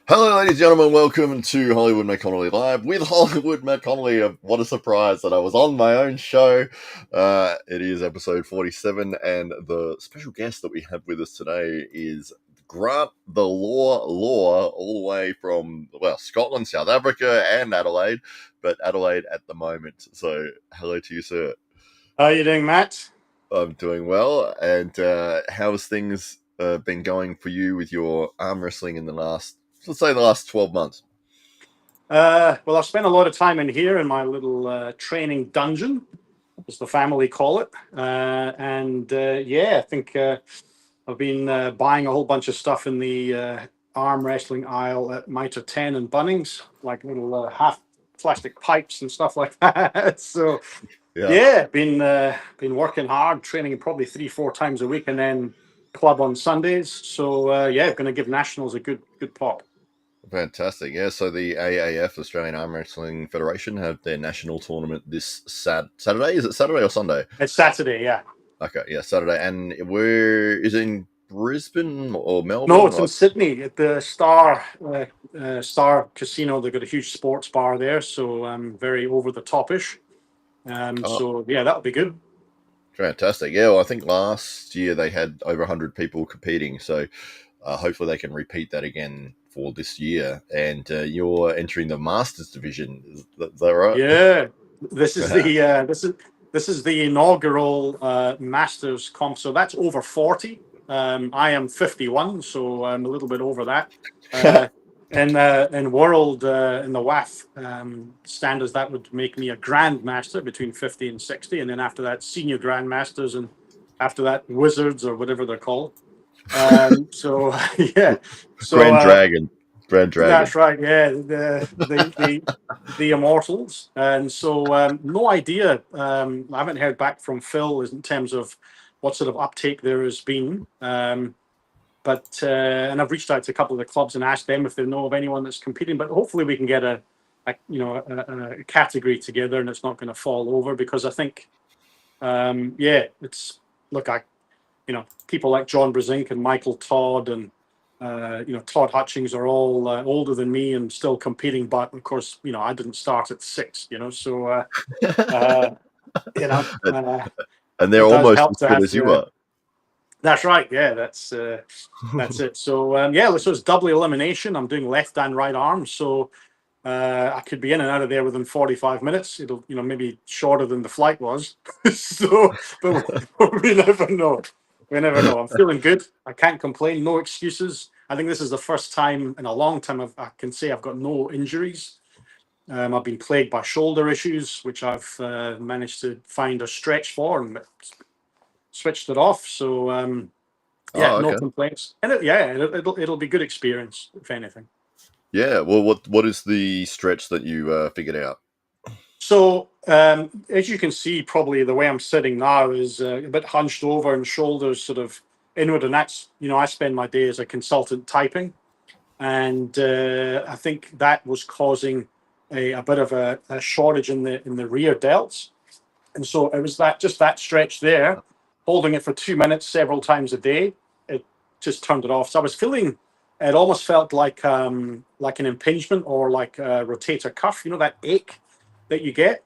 Hello, ladies and gentlemen. Welcome to Hollywood Matt Connelly Live with Hollywood Matt Connelly. What a surprise that I was on my own show. It is episode 47, and the special guest that we have with us today is Grant the Law, all the way from, Scotland, South Africa, and Adelaide, but Adelaide at the moment. So, hello to you, sir. How are you doing, Matt? I'm doing well. And how's things been going for you with your arm wrestling in the last 12 months? Well, I've spent a lot of time in here in my little training dungeon, as the family call it. I think I've been buying a whole bunch of stuff in the arm wrestling aisle at Mitre 10 and Bunnings, like little half plastic pipes and stuff like that. So, Yeah. yeah, been working hard, training probably 3-4 times a week, and then club on Sundays. So, going to give nationals a good pop. Fantastic. Yeah, so the AAF, Australian Arm Wrestling Federation, have their national tournament this Saturday. Is it Saturday or Sunday? It's Saturday, yeah. Okay, yeah, Saturday. And where is it, in Brisbane or Melbourne? No, it's in Sydney at the Star Casino. They've got a huge sports bar there, so very over the topish. So yeah, that'll be good. Fantastic. Yeah, well, I think last year they had over 100 people competing, so hopefully they can repeat that again for this year. And you're entering the Masters division, is that right? Yeah, this is the inaugural Masters comp. So that's over 40. I am 51, so I'm a little bit over that. In world in the WAF standards, that would make me a grandmaster between 50 and 60, and then after that, senior grandmasters, and after that, wizards or whatever they're called. So yeah, so Grand Dragon. That's right. Yeah, the immortals, and so no idea. I haven't heard back from Phil in terms of what sort of uptake there has been. But and I've reached out to a couple of the clubs and asked them if they know of anyone that's competing. But hopefully we can get a category together, and it's not going to fall over, because I think it's people like John Brezink and Michael Todd and Todd Hutchings are all older than me and still competing. But of course, I didn't start at 6. So and they're it does almost help as to good have as you are. That's right. Yeah, that's it. So so it's double elimination. I'm doing left and right arm, so I could be in and out of there within 45 minutes. It'll maybe shorter than the flight was. But we never know. We never know. I'm feeling good. I can't complain. No excuses. I think this is the first time in a long time I can say I've got no injuries. I've been plagued by shoulder issues, which I've managed to find a stretch for and switched it off. So Okay. no complaints. And it'll be good experience, if anything. Yeah. Well, what is the stretch that you figured out? So, as you can see, probably the way I'm sitting now is a bit hunched over and shoulders sort of inward. And that's, I spend my day as a consultant typing. And I think that was causing a bit of a shortage in the rear delts. And so it was that stretch there, holding it for 2 minutes several times a day. It just turned it off. So I was feeling, it almost felt like an impingement or like a rotator cuff, that ache that you get.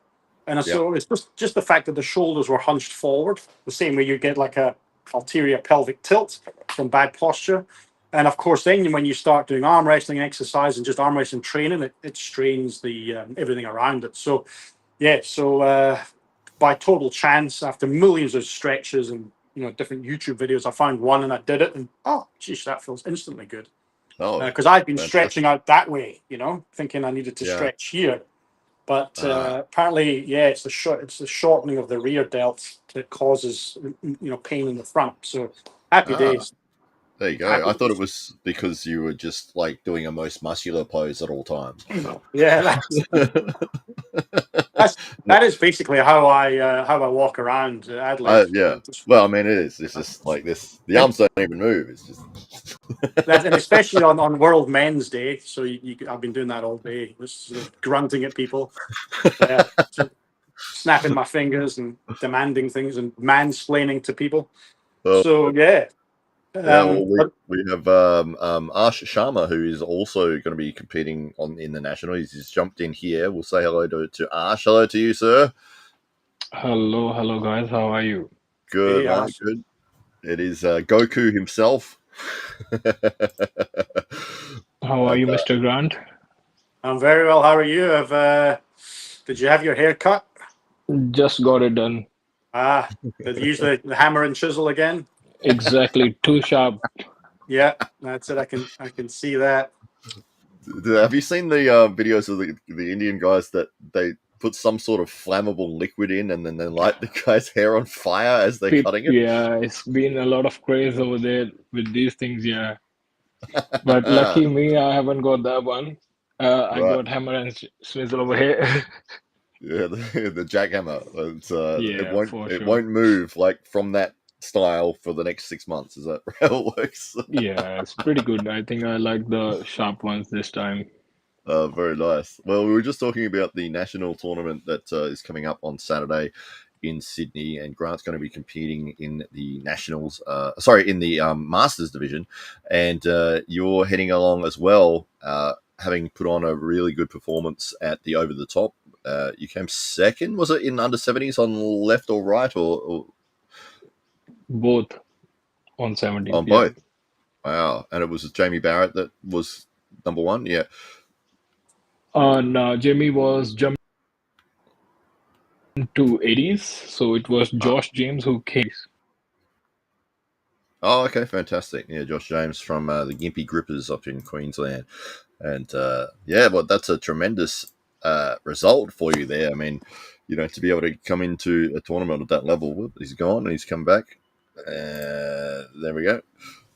And so it's just the fact that the shoulders were hunched forward, the same way you get like a ulterior pelvic tilt from bad posture. And of course, then when you start doing arm wrestling exercise and just arm wrestling training, it strains the everything around it. So, by total chance, after millions of stretches and different YouTube videos, I found one and I did it, and geez, that feels instantly good. Because I've been stretching out that way, thinking I needed to stretch here. But apparently, it's the shortening of the rear delt that causes pain in the front. So happy days. There you go. I thought it was because you were just like doing a most muscular pose at all times. Yeah, that is basically how I walk around Adelaide. Well, I mean, it is. It's just like this. The arms don't even move. It's just and especially on World Men's Day. So I've been doing that all day, just sort of grunting at people, snapping my fingers and demanding things and mansplaining to people. So yeah. Yeah, well, But we have Ash Sharma, who is also going to be competing in the national. He's just jumped in here. We'll say hello to Ash. Hello to you, sir. Hello, hello guys, how are you? Good, hey, mate. Good. It is Goku himself. How are And, you, Mr. Grant? I'm very well. How are you? Did you have your hair cut? Just got it done. Did you use the hammer and chisel again? Exactly, too sharp. Yeah, that's it. I can see that. have you seen the videos of the Indian guys that they put some sort of flammable liquid in and then they light the guy's hair on fire as they're cutting it? Yeah, it's been a lot of craze over there with these things, yeah. But lucky me, I haven't got that one. I Right. got hammer and swizzle over here. Yeah, the jackhammer. Yeah, for It sure. won't move like from that style for the next 6 months. Is that how it works? Yeah, it's pretty good. I think I like the sharp ones this time. Very nice. Well, we were just talking about the national tournament that is coming up on Saturday in Sydney, and Grant's going to be competing in the nationals. In the Masters division, and you're heading along as well, having put on a really good performance at the over the top. You came second. Was it in under 70s on left or right, or Both on 70s, on yeah. both? Wow! And it was Jamie Barrett that was number one. Yeah. No, Jimmy was jumped to 80s, so it was Josh James who came. Oh, okay, fantastic. Yeah, Josh James from the Gympie Grippers up in Queensland. And yeah, well, that's a tremendous result for you there. I mean, to be able to come into a tournament at that level, whoop, he's gone and he's come back. There we go.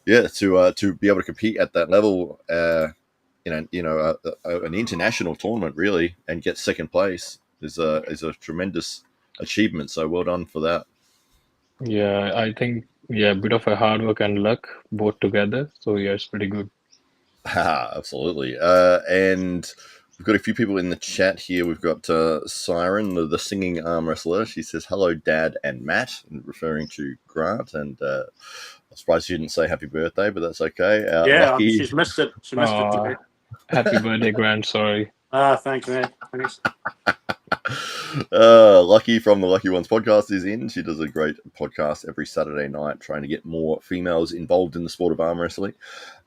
Yeah, to be able to compete at that level, an international tournament really, and get second place is a tremendous achievement. So well done for that. Yeah, I think yeah, a bit of a hard work and luck both together. So yeah, it's pretty good. Absolutely. And we've got a few people in the chat here. We've got Siren, the singing arm wrestler. She says, "Hello, Dad and Matt," referring to Grant. And I'm surprised she didn't say happy birthday, but that's okay. Yeah, Lucky. she's missed it. She missed it Uh, today. Happy birthday, Grant. Sorry. Thanks, man. Thanks. Lucky from the Lucky Ones podcast is in. She does a great podcast every Saturday night trying to get more females involved in the sport of arm wrestling.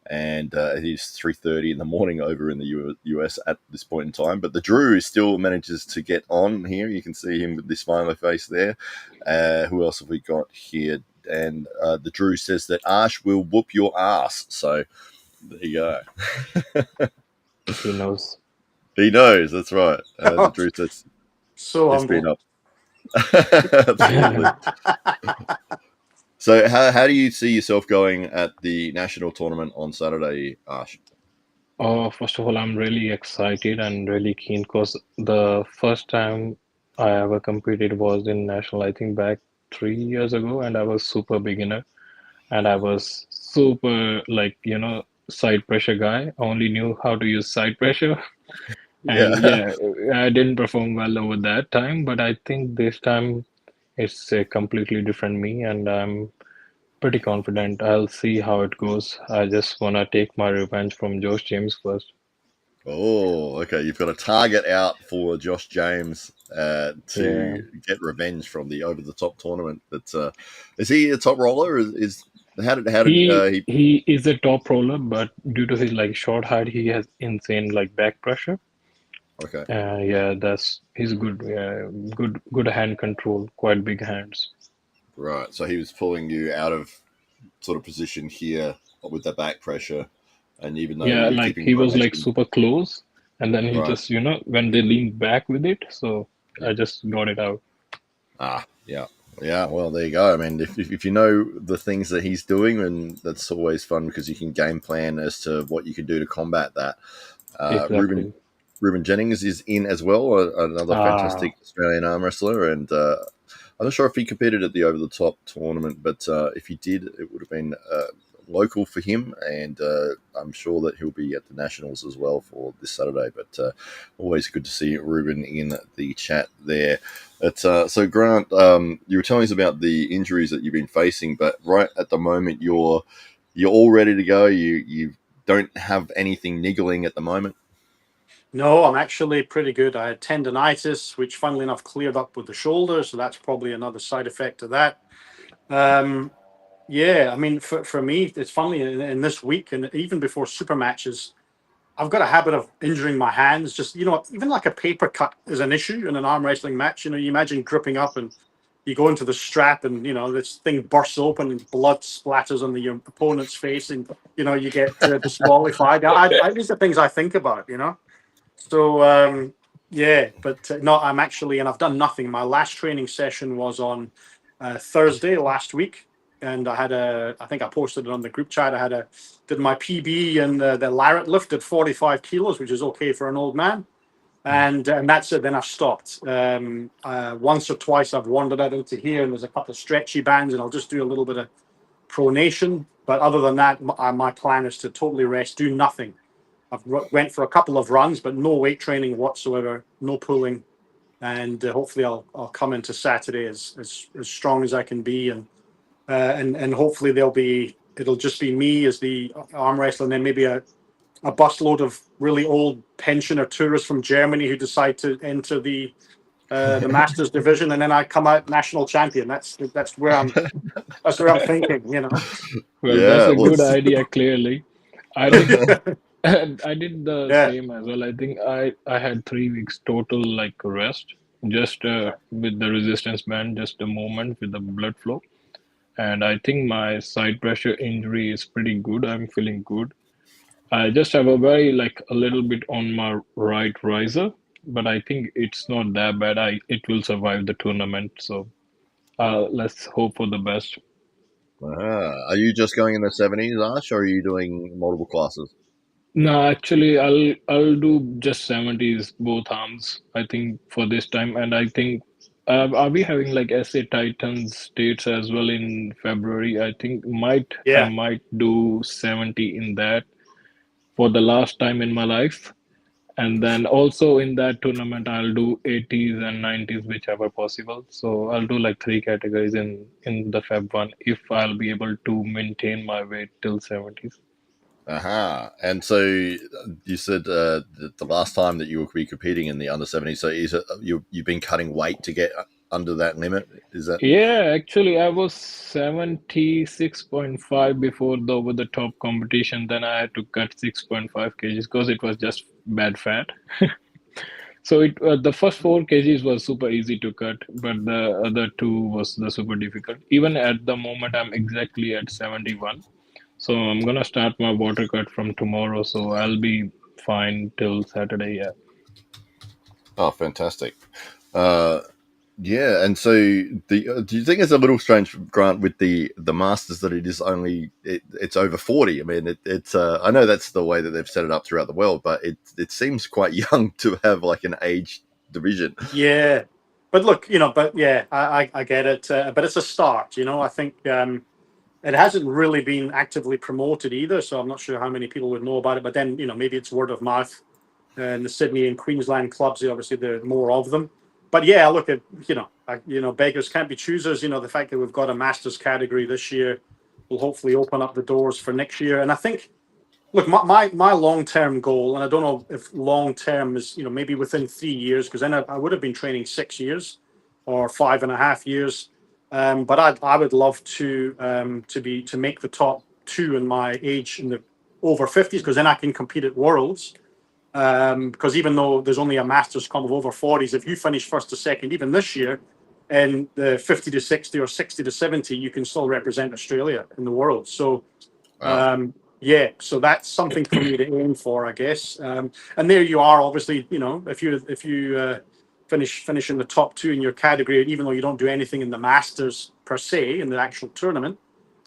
And it is 3:30 in the morning over in the US at this point in time. But the Drew still manages to get on here. You can see him with the smiley face there. Who else have we got here? And the Drew says that Ash will whoop your ass. So there you go. He knows. He knows, that's right. The Drew says So he's been humble. up. Absolutely. So how do you see yourself going at the national tournament on Saturday, Ash? Oh, first of all, I'm really excited and really keen because the first time I ever competed was in national, I think back 3 years ago, and I was super beginner and I was super like, side pressure guy. I only knew how to use side pressure. And Yeah. yeah, I didn't perform well over that time, but I think this time it's a completely different me, and I'm pretty confident. I'll see how it goes. I just wanna take my revenge from Josh James first. Oh, okay. You've got a target out for Josh James Yeah. to get revenge from the over the top tournament. But is he a top roller? Is how did He he? he is a top roller, but due to his like short height, he has insane like back pressure. Okay, Yeah, that's he's good. Yeah, good hand control, quite big hands. right. So he was pulling you out of sort of position here with the back pressure, and even though Yeah, you're like keeping he was like momentum, super close, and then he right? just when they leaned back with it, so Yeah. I just got it out. Yeah. Yeah, well, there you go. I mean, if you know the things that he's doing, and that's always fun because you can game plan as to what you can do to combat that. Ruben Exactly. Ruben Jennings is in as well, another Ah, fantastic Australian arm wrestler, and I'm not sure if he competed at the over the top tournament, but if he did, it would have been local for him, and I'm sure that he'll be at the nationals as well for this Saturday. But always good to see Ruben in the chat there. So Grant, you were telling us about the injuries that you've been facing, but right at the moment you're you're all ready to go. You don't have anything niggling at the moment. No, I'm actually pretty good. I had tendonitis, which funnily enough cleared up with the shoulder, so that's probably another side effect of that. Um, yeah, I mean, for me, it's funny in this week and even before super matches, I've got a habit of injuring my hands. Just even like a paper cut is an issue in an arm wrestling match. You imagine gripping up and you go into the strap, and this thing bursts open and blood splatters on your opponent's face, and you get disqualified. These are things I think about. So yeah, but no, I'm actually, and I've done nothing. My last training session was on Thursday last week, and I think I posted it on the group chat. Did my PB and the Lariat lifted 45 kilos, which is okay for an old man. And that's it. Then I've stopped. Once or twice I've wandered out into here, and there's a couple of stretchy bands, and I'll just do a little bit of pronation. But other than that, my plan is to totally rest, do nothing. I've went for a couple of runs, but no weight training whatsoever, no pulling, and hopefully I'll come into Saturday as strong as I can be, and hopefully it'll just be me as the arm wrestler, and then maybe a busload of really old pensioner tourists from Germany who decide to enter the Masters division, and then I come out national champion. That's where I'm thinking. Well, that's Yeah, a well, good idea, clearly. I did I did the Yeah. same as well. I think I had 3 weeks total like rest, just with the resistance band, just a moment with the blood flow. And I think my side pressure injury is pretty good. I'm feeling good. I just have a very like a little bit on my right riser, but I think it's not that bad. It will survive the tournament. So let's hope for the best. are you just going in the 70s, Ash, or are you doing multiple classes? No, actually, I'll do just 70s both arms. I think for this time, and I think are we having like SA Titans states as well in February? I think I Yeah. might do 70 in that for the last time in my life. And then also in that tournament, I'll do 80s and 90s, whichever possible. So I'll do like 3 categories in the Feb one if I'll be able to maintain my weight till 70s. Aha. And so you said the last time that you will be competing in the under 70, so is it you've been cutting weight to get under that limit? Is that Yeah, actually, I was 76.5 before the over the top competition. Then I had to cut 6.5 kgs because it was just bad fat. So the first 4 kgs was super easy to cut, but the other two was the super difficult. Even at the moment, I'm exactly at 71. So I'm gonna start my water cut from tomorrow. So I'll be fine till Saturday. Yeah. oh, fantastic. Uh, yeah, and so do you think it's a little strange, Grant, with the Masters that it's over 40? I mean, it's I know that's the way that they've set it up throughout the world, but it seems quite young to have like an age division. Yeah. But look, but yeah, I get it. But it's a start. I think it hasn't really been actively promoted either, so I'm not sure how many people would know about it. But then, maybe it's word of mouth. And the Sydney and Queensland clubs, obviously, there are more of them. But yeah, look at beggars can't be choosers. The fact that we've got a Masters category this year will hopefully open up the doors for next year. And I think, look, my long term goal, and I don't know if long term is maybe within 3 years, because then I would have been training 6 years or 5.5 years. But I would love to make the top two in my age in the over 50s, because then I can compete at Worlds. Because even though there's only a Masters comp of over 40s, if you finish first or second, even this year, in the 50 to 60 or 60 to 70, you can still represent Australia in the world. So Wow. yeah, so that's something for me to aim for, I guess. And there you are, obviously. If you finish in the top two in your category, even though you don't do anything in the Masters per se in the actual tournament,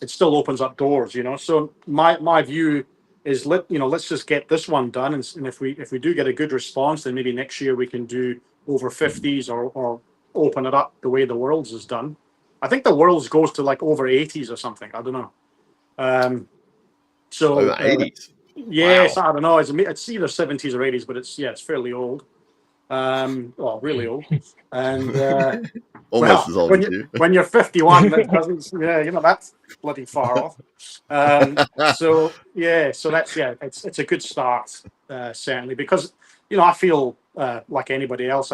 it still opens up doors. So my view is let's just get this one done, and if we do get a good response, then maybe next year we can do over 50s or open it up the way the Worlds is done. I think the Worlds goes to like over 80s or something. I don't know. Um, so Over 80s. yes, Wow. I don't know. It's either 70s or 80s, but it's fairly old. Well, really old. And almost as old as you. When you're 51, that doesn't, that's bloody far off. So that's it's a good start, certainly, because I feel like anybody else.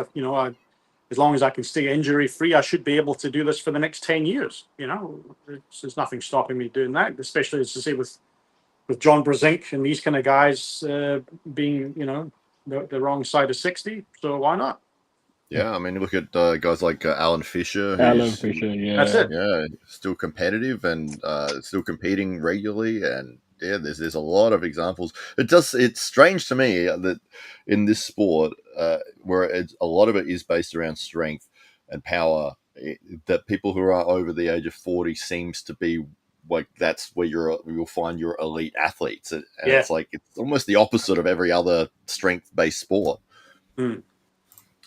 As long as I can stay injury free, I should be able to do this for the next 10 years. There's nothing stopping me doing that, especially as I say with John Brzenk and these kind of guys being the wrong side of 60. So why not? Yeah, I mean, look at guys like Alan Fisher, Alan who's Fisher, That's yeah. it. still competitive and still competing regularly, and there's a lot of examples. It's strange to me that in this sport, where a lot of it is based around strength and power, that people who are over the age of 40 seems to be like that's where you'll find your elite athletes, and Yeah. it's like it's almost the opposite of every other strength-based sport. Hmm.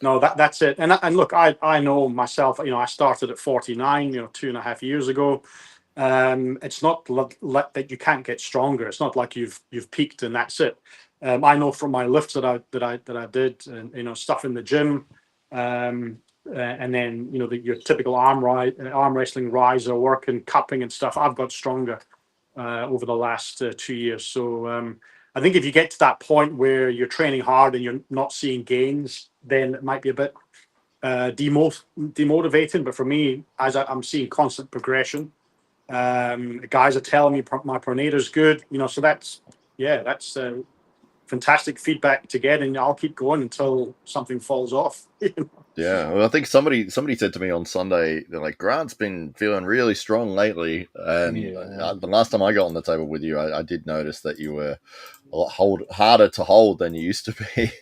No, that's it. And look, I know myself. I started at 49. 2.5 years ago. It's not that you can't get stronger. It's not like you've peaked and that's it. I know from my lifts that I did, and stuff in the gym, and then your typical arm wrestling riser work and cupping and stuff. I've got stronger over the last 2 years. So I think if you get to that point where you're training hard and you're not seeing gains, then it might be a bit demotivating. But for me, as I'm seeing constant progression, guys are telling me my pronator's good, so that's fantastic feedback to get, and I'll keep going until something falls off. Yeah, well, I think somebody said to me on Sunday, they're like, Grant's been feeling really strong lately, and Yeah. the last time I got on the table with you, I did notice that you were a lot harder to hold than you used to be.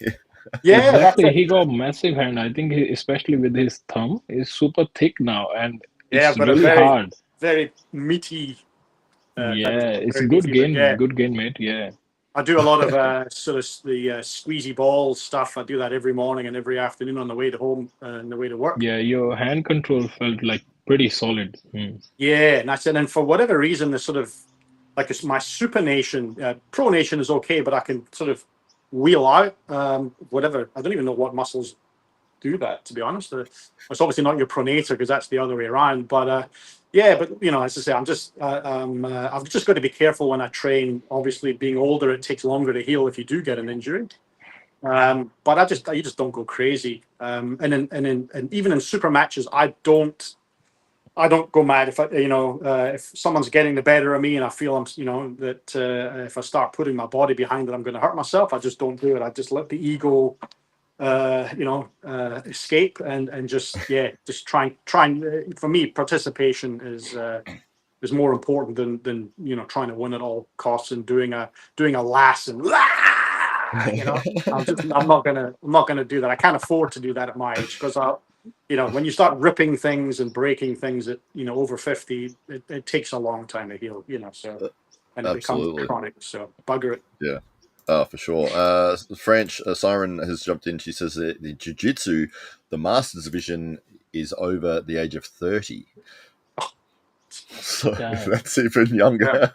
Yeah, that's Exactly. it. He got massive hand. I think especially with his thumb, is super thick now, and Yeah, it's I've got a really very, hard. very meaty thumb. Yeah, it's Very meaty, but yeah, good gain, mate. Yeah. I do a lot of sort of the squeezy ball stuff. I do that every morning and every afternoon on the way to home and the way to work. Yeah, your hand control felt like pretty solid. Yeah, and that's it. And for whatever reason, the sort of like my supination, pronation is okay, but I can sort of wheel out whatever. I don't even know what muscles do that, to be honest. It's obviously not your pronator because that's the other way around. But but as I say, I've just got to be careful when I train. Obviously, being older, it takes longer to heal if you do get an injury. But you just don't go crazy. And even in super matches, I don't go mad if someone's getting the better of me and I feel that if I start putting my body behind it, I'm going to hurt myself. I just don't do it. I just let the ego escape and just try. For me, participation is more important than trying to win at all costs and doing a lass and I'm not gonna do that. I can't afford to do that at my age because when you start ripping things and breaking things at over 50, it takes a long time to heal. So and it becomes Absolutely. chronic. So bugger it. Yeah. For sure. French Siren has jumped in. She says that the Jiu-Jitsu, the Masters division, is over the age of 30. So Damn. that's even younger.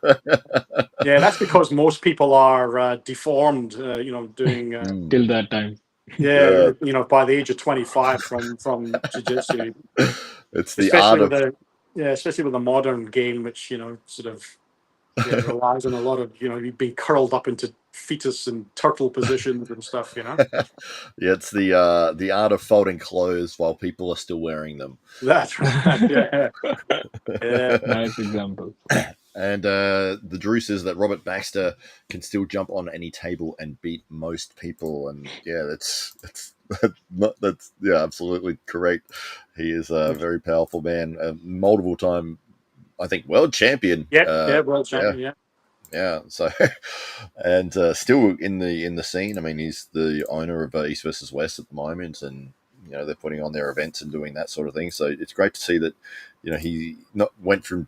Yeah, that's because most people are deformed, doing Till that time. by the age of 25 from jiu-jitsu, It's the art of especially with the modern game, which sort of relies on a lot of being curled up into fetus and turtle positions and stuff. yeah, it's the art of folding clothes while people are still wearing them. That's right. Yeah. Yeah. Nice example. And the Drew says that Robert Baxter can still jump on any table and beat most people, and that's absolutely correct. He is a very powerful man, a multiple time, I think, world champion. World champion. Yeah. So, and still in the scene. I mean, he's the owner of East versus West at the moment, and they're putting on their events and doing that sort of thing. So it's great to see that he went from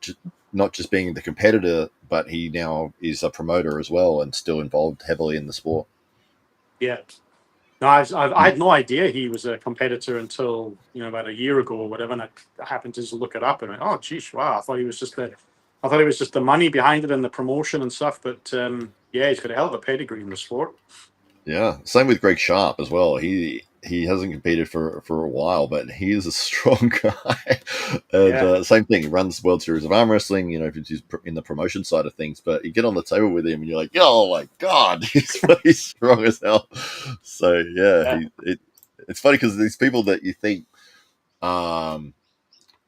not just being the competitor, but he now is a promoter as well and still involved heavily in the sport. Yeah. No, I had no idea he was a competitor until about a year ago or whatever, and I happened to just look it up and went, oh, geez, wow! I thought he was just the money behind it and the promotion and stuff. But he's got a hell of a pedigree in the sport. Yeah, same with Greg Sharp as well. he hasn't competed for a while, but he is a strong guy. And Yeah. same thing, he runs World Series of Arm Wrestling. You know, if he's in the promotion side of things, but you get on the table with him, and you're like, oh my god, he's strong as hell. So yeah, Yeah. it's funny because these people that you think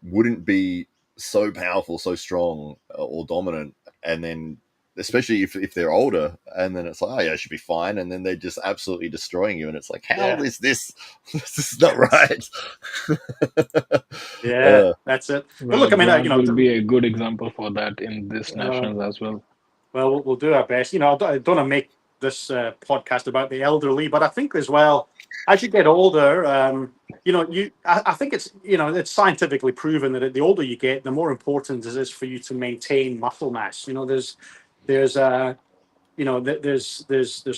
wouldn't be so powerful, so strong, or dominant, and then especially if they're older, and then it's like, oh yeah, I should be fine, and then they're just absolutely destroying you, and it's like, how Yeah. is this? This is not right. Yeah, uh, that's it. But Well, look, I mean, Grant will be a good example for that in this uh, nationals as well. well, we'll do our best. You know, I don't want to make this podcast about the elderly, but I think as well, as you get older, you know, I think it's, you know, it's scientifically proven that the older you get, the more important it is for you to maintain muscle mass. You know, there's you know, there's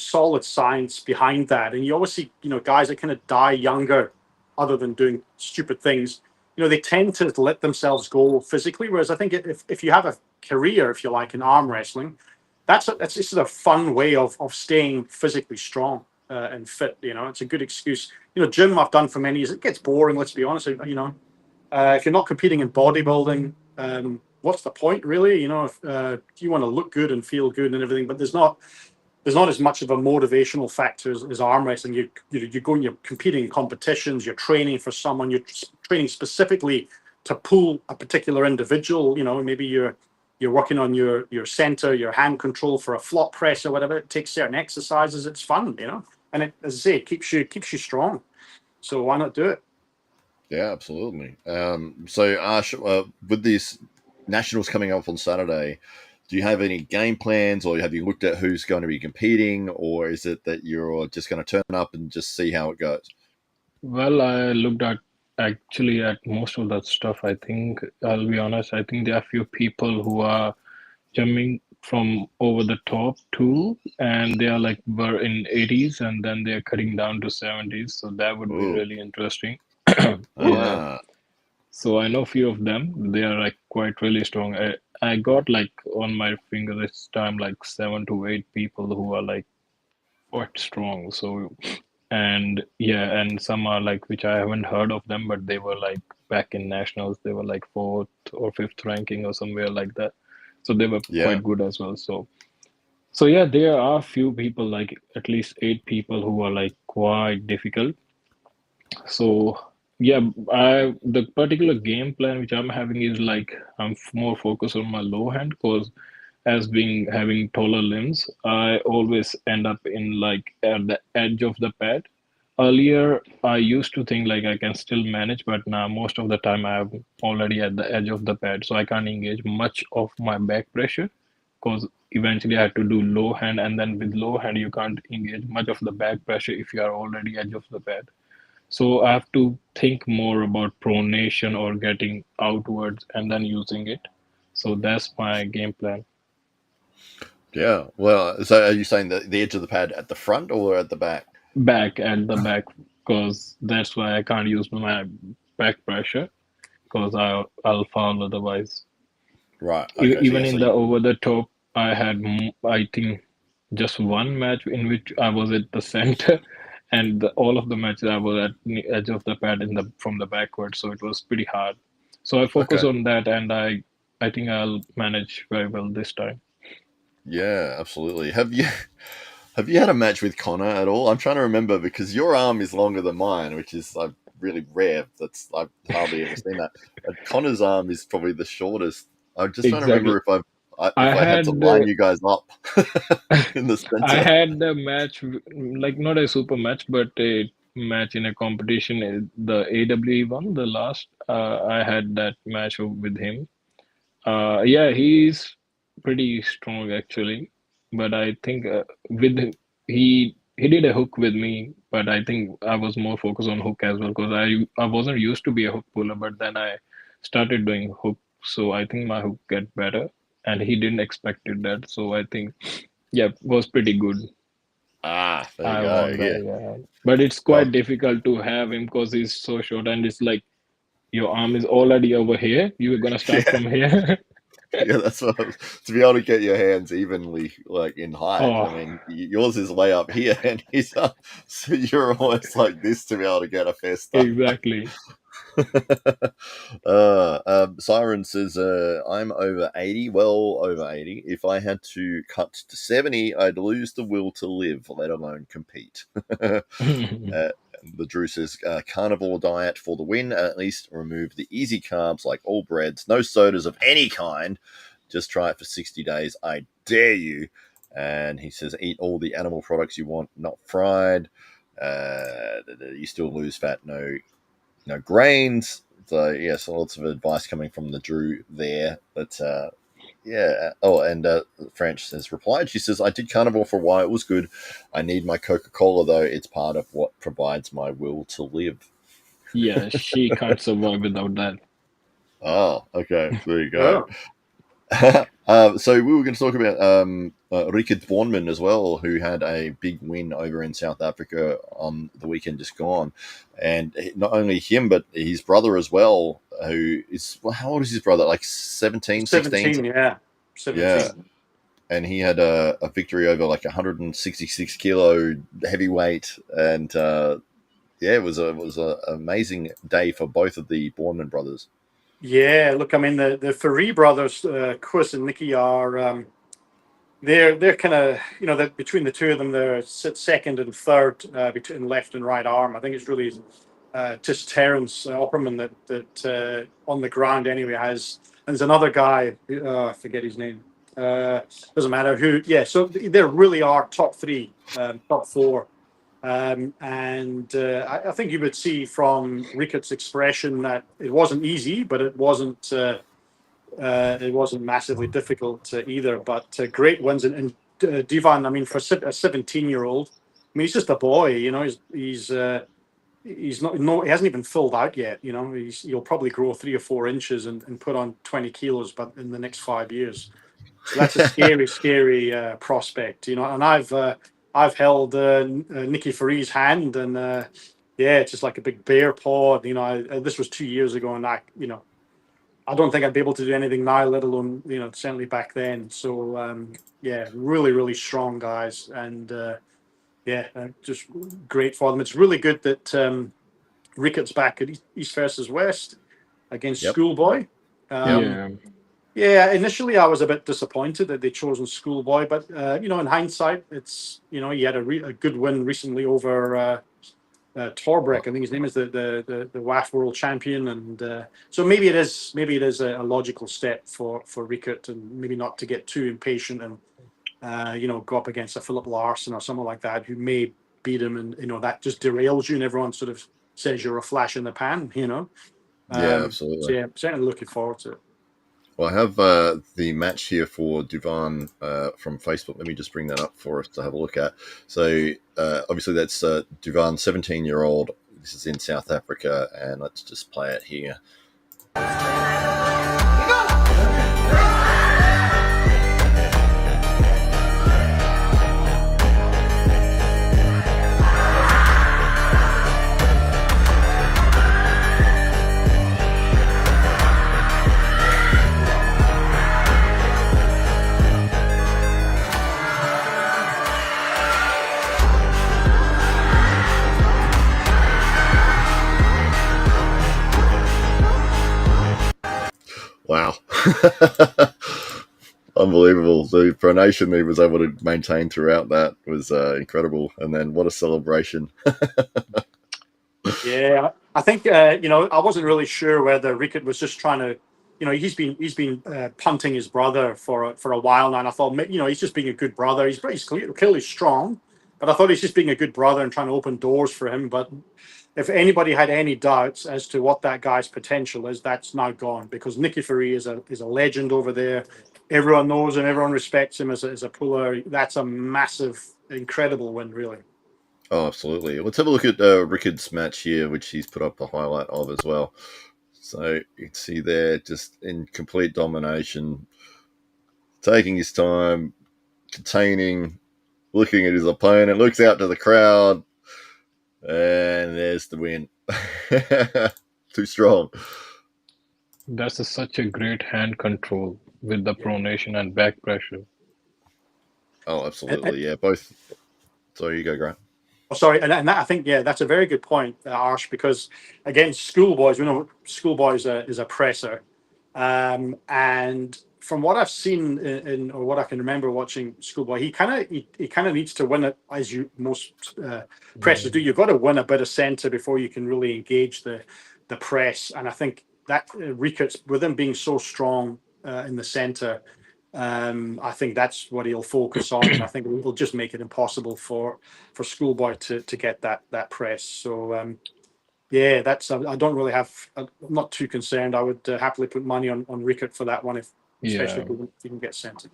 solid science behind that, and you always see, you know, guys that kind of die younger, other than doing stupid things. You know, they tend to let themselves go physically. Whereas I think if you have a career, if you like, in arm wrestling, that's just a fun way of staying physically strong and fit. You know, it's a good excuse. You know, gym I've done for many years. It gets boring. Let's be honest. You know, if you're not competing in bodybuilding, what's the point, really? You know, if you want to look good and feel good and everything, but there's not as much of a motivational factor as arm wrestling. You go and you're competing in competitions. You're training for someone. You're training specifically to pull a particular individual. You know, maybe you're working on your center, your hand control for a flop press or whatever. It takes certain exercises. It's fun, you know, and it, as I say, it keeps you strong. So why not do it? yeah, absolutely. So Ash, with these nationals coming up on Saturday, do you have any game plans, or have you looked at who's going to be competing, or is it that you're just going to turn up and just see how it goes? Well, I looked at actually at most of that stuff. I think I'll be honest, I think there are few people who are jumping from over the top too, and they are like were in 80s and then they're cutting down to 70s. So that would be Ooh, really interesting. Yeah. Ooh. ah, So I know few of them. They are like quite really strong. I got like on my finger this time like 7 to 8 people who are like quite strong. So and yeah, and some are like which I haven't heard of them, but they were like back in nationals. They were like fourth or fifth ranking or somewhere like that. So they were yeah, quite good as well. So yeah, there are few people like at least 8 people who are like quite difficult. So yeah, I the particular game plan which I'm having is like more focused on my low hand because as being having taller limbs, I always end up in like at the edge of the pad. Earlier, I used to think like I can still manage, but now most of the time I'm already at the edge of the pad, so I can't engage much of my back pressure because eventually I have to do low hand, and then with low hand you can't engage much of the back pressure if you are already edge of the pad. So I have to think more about pronation or getting outwards and then using it. So that's my game plan. yeah. Well, so are you saying the edge of the pad at the front or at the back? Back at the back because that's why I can't use my back pressure because I'll fall otherwise. Right. Okay. So Even yeah. in So the over the top, I had I think just one match in which I was at the center, and all of the matches I was at the edge of the pad in the from the backward, so it was pretty hard. So I focus okay. on that, and I think I'll manage very well this time. Yeah, absolutely. Have you had a match with Connor at all? I'm trying to remember because your arm is longer than mine, which is really rare. That's I've hardly ever seen that. And Connor's arm is probably the shortest. I'm just trying to Exactly. remember I if I had to had line you guys up in the I center. had a match, like not a super match, but a match in a competition, the AWE one, the last. I had that match with him. Yeah, he's pretty strong actually, but I think with he did a hook with me, but I think I was more focused on hook as well because I wasn't used to be a hook puller, but then I started doing hook, so I think my hook get better, and he didn't expect it that, so I think yeah, was pretty good. Ah, there you I go. won Yeah. that, yeah. But it's Well, quite difficult to have him because he's so short and it's like your arm is already over here. You're gonna start yeah. from here. Yeah, that's what to be able to get your hands evenly like in height. I Oh, mean, yours is way up here, and he's up, so you're almost like this to be able to get a fair start. exactly. Siren says, I'm over 80, well over 80. If I had to cut to 70, I'd lose the will to live, let alone compete. The Drew says, carnivore diet for the win. At least remove the easy carbs like all breads, no sodas of any kind. Just try it for 60 days. I dare you. And he says, eat all the animal products you want, not fried. You still lose fat, no grains. So yeah, so lots of advice coming from the Drew there. But yeah. Oh, and French has replied. She says, I did carnivore for a while. It was good. I need my Coca-Cola, though. It's part of what provides my will to live. Yeah, she can't survive without that. Oh, okay. There you go. Oh. So we were going to talk about Richard Bornman as well, who had a big win over in South Africa on the weekend just gone. And not only him, but his brother as well, who is, well, how old is his brother? Like 17, 16? 17, yeah. 17. Yeah. And he had a victory over like 166 kilo heavyweight. And yeah, it was a amazing day for both of the Bornman brothers. Yeah, look, I mean, the Ferry brothers, Chris and Nicky, are they're kind of, you know, that between the two of them, they're second and third between left and right arm. I think it's really just Terence Opperman that on the ground anyway has. And there's another guy, I forget his name. Doesn't matter who. Yeah, so they really are top three, top four. And I think you would see from Rickett's expression that it wasn't easy, but it wasn't massively difficult either. But great wins. And Divan, I mean, for a 17-year-old, I mean, he's just a boy. You know, he's not, no, he hasn't even filled out yet. You know, he'll probably grow 3 or 4 inches and put on 20 kilos, but in the next 5 years. So that's a scary prospect, you know. And I've held Nicky Ferry's hand, and yeah, it's just like a big bear paw. You know, this was 2 years ago, and I don't think I'd be able to do anything now, let alone certainly back then. So yeah, really strong guys, and yeah, just great for them. It's really good that Rickett's back at East versus West against Schoolboy. Yeah. Yeah, initially I was a bit disappointed that they chosen Schoolboy, but in hindsight, it's he had a good win recently over Torbreck. I think his name is the WAF World Champion, and so maybe it is a logical step for Rickett, and maybe not to get too impatient and go up against a Philip Larson or someone like that who may beat him, and that just derails you, and everyone sort of says you're a flash in the pan. Yeah, absolutely. So yeah, certainly looking forward to it. Well, I have the match here for Duvan from Facebook. Let me just bring that up for us to have a look at. So, obviously, that's Duvan, 17-year-old. This is in South Africa, and let's just play it here. Wow. Unbelievable. The pronation he was able to maintain throughout that was incredible. And then what a celebration. Yeah, I think I wasn't really sure whether Rickett was just trying to, he's been punting his brother for a while now, and I thought he's just being a good brother. He's clearly strong, but I thought he's just being a good brother and trying to open doors for him. But if anybody had any doubts as to what that guy's potential is, that's now gone, because Nicky Ferry is a legend over there. Everyone knows him, everyone respects him as a puller. That's a massive, incredible win, really. Oh, absolutely. Let's have a look at Rickett's match here, which he's put up a highlight of as well. So you can see there, just in complete domination, taking his time, containing, looking at his opponent, looks out to the crowd, and there's the win. Too strong. That's such a great hand control. with the Yeah. pronation and back pressure. Oh, absolutely. Yeah, both. So you go, Grant. Oh, sorry, and that, I think, yeah, that's a very good point, Arsh, because against schoolboys, we know schoolboys is a presser, and from what I've seen or what I can remember watching schoolboy, he kind of needs to win it, as you most pressers do. You've got to win a bit of centre before you can really engage the press, and I think that Ricketts, with him being so strong in the centre. I think that's what he'll focus on, and I think it'll just make it impossible for schoolboy to get that press. So yeah, that's I don't really have. I'm not too concerned. I would happily put money on Rickett for that one, especially Yeah, if he can get sent.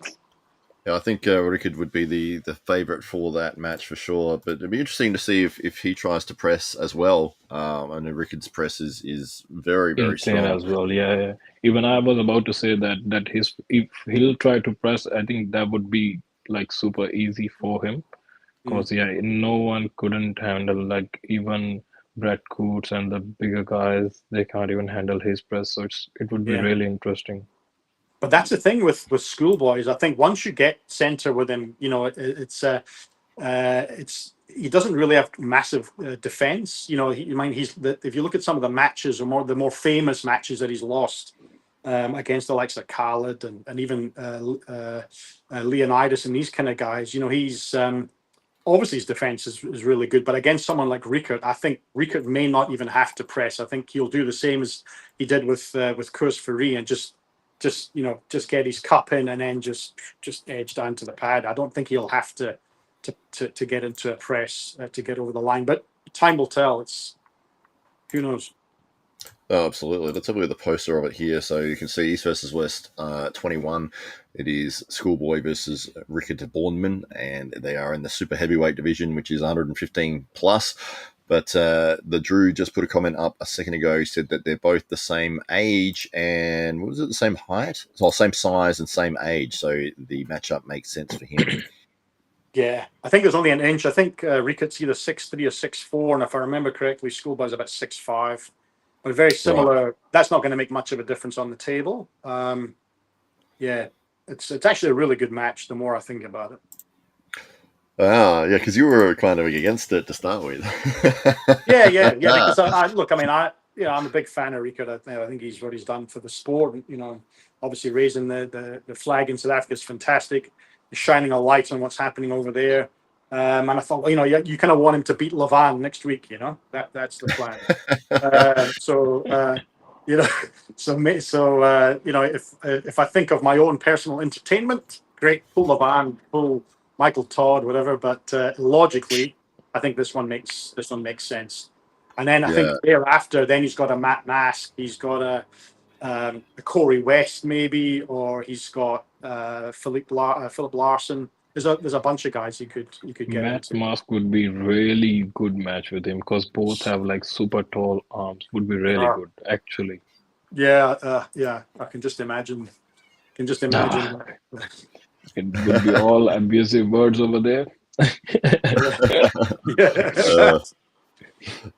Yeah, I think Rickard would be the favourite for that match for sure. But it'd be interesting to see if he tries to press as well. I know Rickard's press is very, very insane strong. as well. Yeah, yeah. Even I was about to say that his if he'll try to press, I think that would be like super easy for him. Mm, Because yeah, no one couldn't handle, like even Brett Coots and the bigger guys, they can't even handle his press. So it would be yeah, really interesting. but that's the thing with schoolboys. I think once you get centre with him, it's he doesn't really have massive defense. If you look at some of the matches or the more famous matches that he's lost against the likes of Khalid and even Leonidas and these kind of guys, he's obviously his defense is really good, but against someone like Rickert, I think Rickert may not even have to press. I think he'll do the same as he did with Kurs Ferry and just get his cup in and then just edge down to the pad. I don't think he'll have to get into a press to get over the line, but time will tell. It's who knows. Oh, absolutely. Let's have a look at the poster of it here. So you can see East versus West 21. It is Schoolboy versus Rickard Bornman, and they are in the super heavyweight division, which is 115 plus. But the Drew just put a comment up a second ago. He said that they're both the same age and what was it, the same height? Well, same size and same age. So the matchup makes sense for him. Yeah, I think there's only an inch. I think Rickett's either 6'3" or 6'4", and if I remember correctly, Schoolboy's about 6'5". But very Right. similar. That's not going to make much of a difference on the table. Yeah, it's actually a really good match. The more I think about it. Ah, yeah, because you were kind of against it to start with. Yeah. Because I look, I mean, I'm a big fan of Rickett. I think what he's done for the sport. Obviously raising the flag in South Africa is fantastic. He's shining a light on what's happening over there. And I thought, well, you kind of want him to beat Levan next week. That's the plan. So you know, if I think of my own personal entertainment, great, pull Levan, pull Michael Todd, whatever. But logically, I think this one makes sense. And then I think Yeah. thereafter, then he's got a Matt Mask, he's got a Corey West maybe, or he's got Philip Larson. There's a bunch of guys you could get Matt into. Mask would be really good match with him because both have like super tall arms. Would be really Uh, good, actually. yeah. I can just imagine. Ah, it would be all abusive words over there. Yeah. Uh,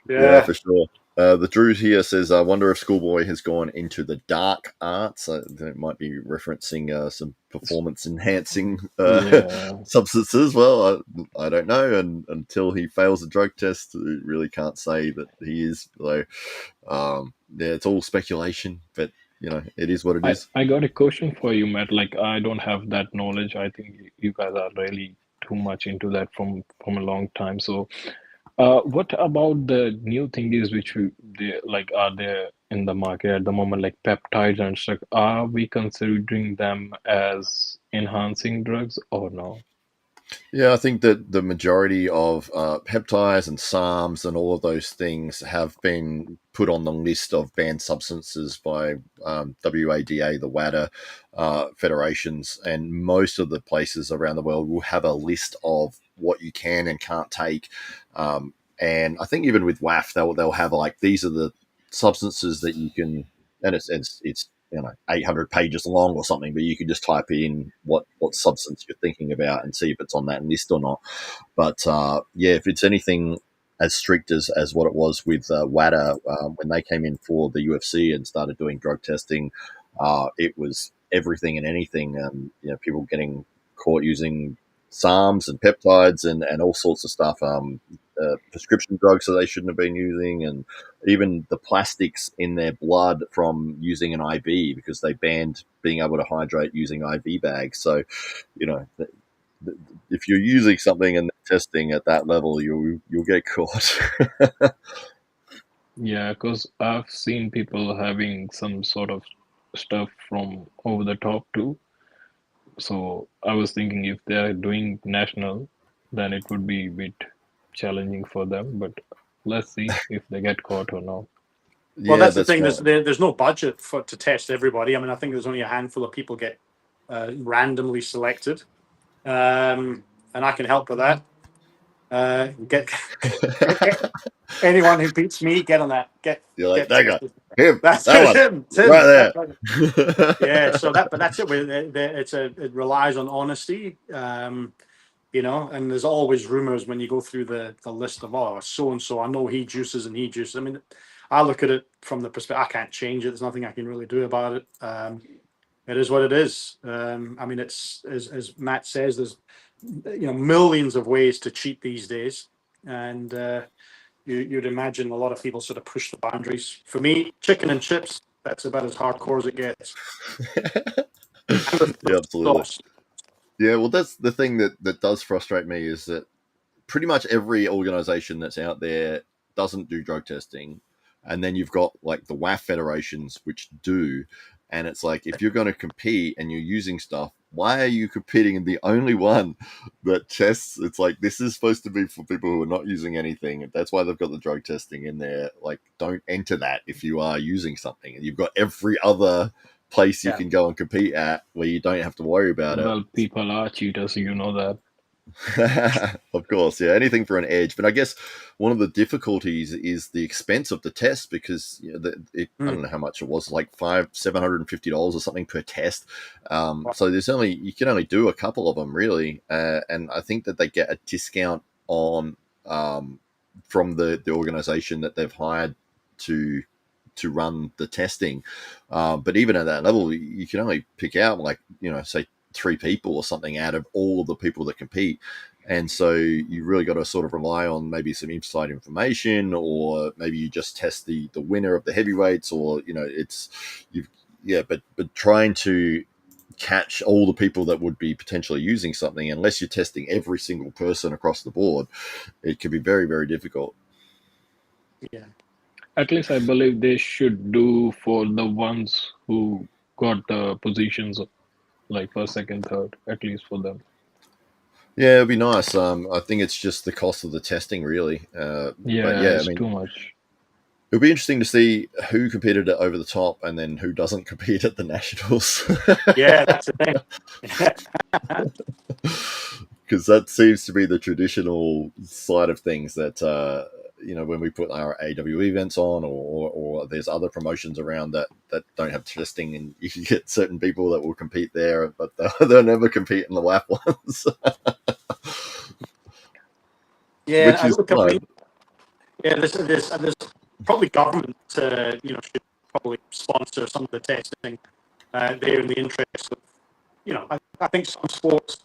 yeah, Yeah. for sure. The Drew here says, I wonder if Schoolboy has gone into the dark arts. It might be referencing some performance enhancing Yeah. substances. Well, I don't know. And until he fails a drug test, we really can't say that he is. So, yeah, it's all speculation, but, it is what it is. I got a question for you, Matt. Like, I don't have that knowledge. I think you guys are really too much into that from a long time. So, what about the new thingies which they like are there in the market at the moment, like peptides and stuff? Are we considering them as enhancing drugs or no? Yeah, I think that the majority of peptides and SARMs and all of those things have been put on the list of banned substances by WADA, the WADA federations, and most of the places around the world will have a list of what you can and can't take. And I think even with WAF, they'll have like these are the substances that you can, and it's 800 pages long or something, but you can just type in what substance you're thinking about and see if it's on that list or not. But yeah, if it's anything as strict as what it was with WADA when they came in for the UFC and started doing drug testing, it was everything and anything. People getting caught using SARMs and peptides and all sorts of stuff. Prescription drugs that they shouldn't have been using, and even the plastics in their blood from using an IV, because they banned being able to hydrate using IV bags. So, if you're using something and testing at that level, you'll get caught. Yeah, because I've seen people having some sort of stuff from over the top too. So I was thinking if they are doing national, then it would be a bit challenging for them. But let's see if they get caught or not. Well, Yeah, that's the that's thing. right. There's no budget to test everybody. I mean, I think there's only a handful of people get randomly selected, and I can help with that. Get anyone who beats me, get on that. You're like, Get that guy, tested. him, That's that one, him. It's him. right there. Yeah. So but that's it. It relies on honesty. And there's always rumors when you go through the list of, oh, so and so, I know he juices and he juices. I mean, I look at it from the perspective, I can't change it. There's nothing I can really do about it. It is what it is. I mean, it's as Matt says, there's millions of ways to cheat these days, and you'd imagine a lot of people sort of push the boundaries. For me, chicken and chips, that's about as hardcore as it gets. Yeah, absolutely. Yeah, well, that's the thing that does frustrate me, is that pretty much every organization that's out there doesn't do drug testing. And then you've got like the WAF federations, which do. And it's like, if you're going to compete and you're using stuff, why are you competing in the only one that tests? It's like, this is supposed to be for people who are not using anything. That's why they've got the drug testing in there. Like, don't enter that if you are using something. And you've got every other place you can go and compete at where you don't have to worry about it. Well, people are cheaters, you know that. Of course, yeah, anything for an edge. But I guess one of the difficulties is the expense of the test, because I don't know how much it was, like $750 or something per test. So you can only do a couple of them really, and I think that they get a discount on from the organization that they've hired to run the testing. But even at that level, you can only pick out, like, say 3 people or something out of all of the people that compete. And so you really got to sort of rely on maybe some inside information, or maybe you just test the winner of the heavyweights, or but trying to catch all the people that would be potentially using something, unless you're testing every single person across the board, it can be very, very difficult. Yeah. At least I believe they should do for the ones who got the positions like first, second, third, at least for them. Yeah, it'd be nice. I think it's just the cost of the testing, really. It's too much. It'll be interesting to see who competed at over the top, and then who doesn't compete at the nationals. Yeah, that's the thing. Because that seems to be the traditional side of things, that when we put our AW events on, or there's other promotions around that don't have testing, and you can get certain people that will compete there, but they'll never compete in the WAF ones. Yeah, which is fun. There's probably government, should probably sponsor some of the testing there in the interest of, I think some sports,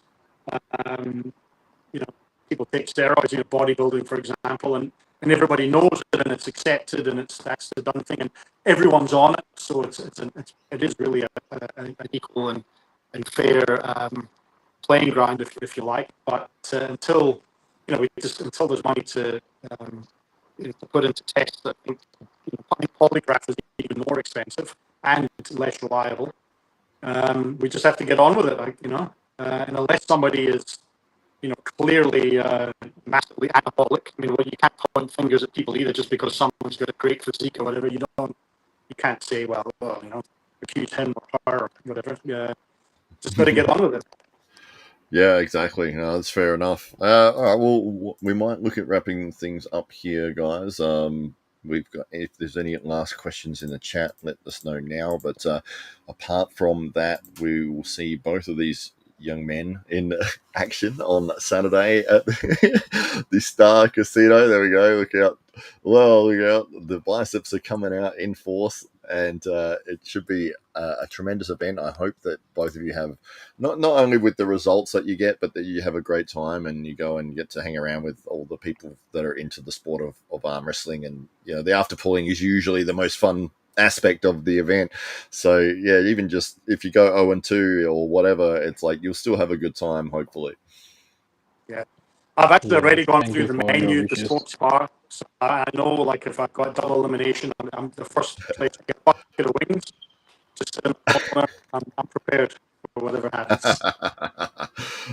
people take steroids, bodybuilding, for example, and everybody knows it, and it's accepted, and that's the done thing, and everyone's on it. So it is really an equal and fair playing ground, if you like. But until there's money to put into tests, that polygraph is even more expensive and less reliable. We just have to get on with it, and unless somebody is clearly massively anabolic. I mean, you can't point fingers at people either just because someone's got a great physique or whatever. You can't say, well, accuse him or her or whatever. Just got to get on with it. Yeah, exactly. No, that's fair enough. All right, well, we might look at wrapping things up here, guys. We've got, if there's any last questions in the chat, let us know now. But apart from that, we will see both of these young men in action on Saturday at the Star Casino. There we go. Look out. Well, look out. The biceps are coming out in force. and it should be a tremendous event. I hope that both of you have not only with the results that you get, but that you have a great time and you go and get to hang around with all the people that are into the sport of arm wrestling. And the after pulling is usually the most fun aspect of the event. So yeah, even just if you go 0-2 or whatever, it's like you'll still have a good time, hopefully. Yeah. I've actually Yeah, already gone thank through you the for all your menu, the wishes. sports bar. So I know, like, if I've got double elimination, I'm the first place to get a bucket of wings. Just sit in the corner. I'm prepared for whatever happens.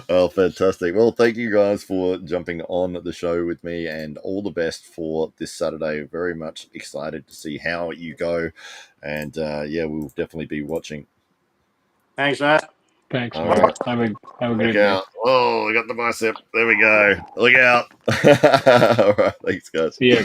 Oh, fantastic. Well, thank you guys for jumping on the show with me, and all the best for this Saturday. Very much excited to see how you go. And yeah, we'll definitely be watching. Thanks, Matt. Thanks, All man. right. Have a Look great day. out. Oh, I got the bicep. There we go. Look out. All right. Thanks, guys. See ya.